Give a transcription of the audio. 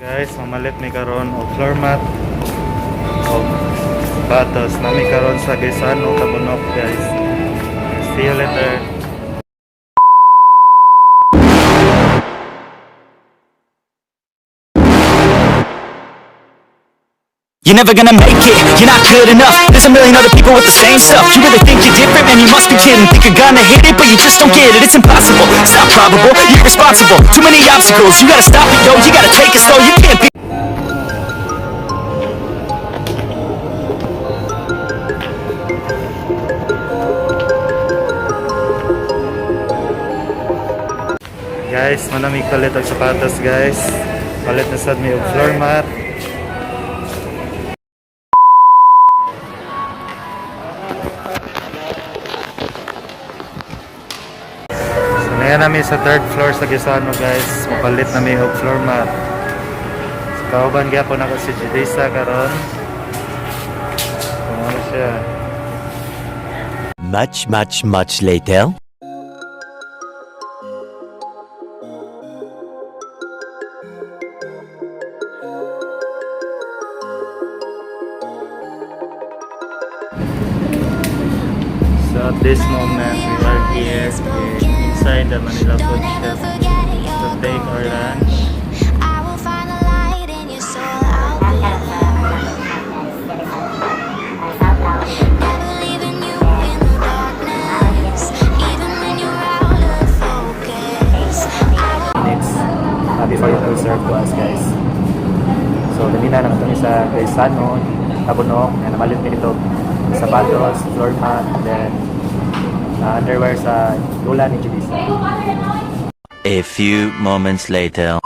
Guys, mamalit mi karon og floor mat og batos na mi karon sa Gaysan o Tabunok, guys. See you later. You're never gonna make it, you're not good enough. There's a million other people with the same stuff. You really think you're different, man, you must be kidding. Think you're gonna hit it, but you just don't get it. It's impossible, it's not probable, you're irresponsible. Too many obstacles, you gotta stop it, yo. You gotta take it slow, you can't be. Guys, manamig palit og sapatos, guys. Palit na sad mi og floor mat. Ngayon namin sa third floor sa Gisano, guys. Mapalit na may og floor mat. So, kauban gyapon ako si Judisa karon. Ano siya? Much later. So at this moment, we are here inside the Manila food shop to take our lunch. Before you will serve to us, guys. So ganina na kami sa Gaysan, Tabunok, and namalit nito sapatos, floor mat, then underwear sa lula ni Judisa. A few moments later.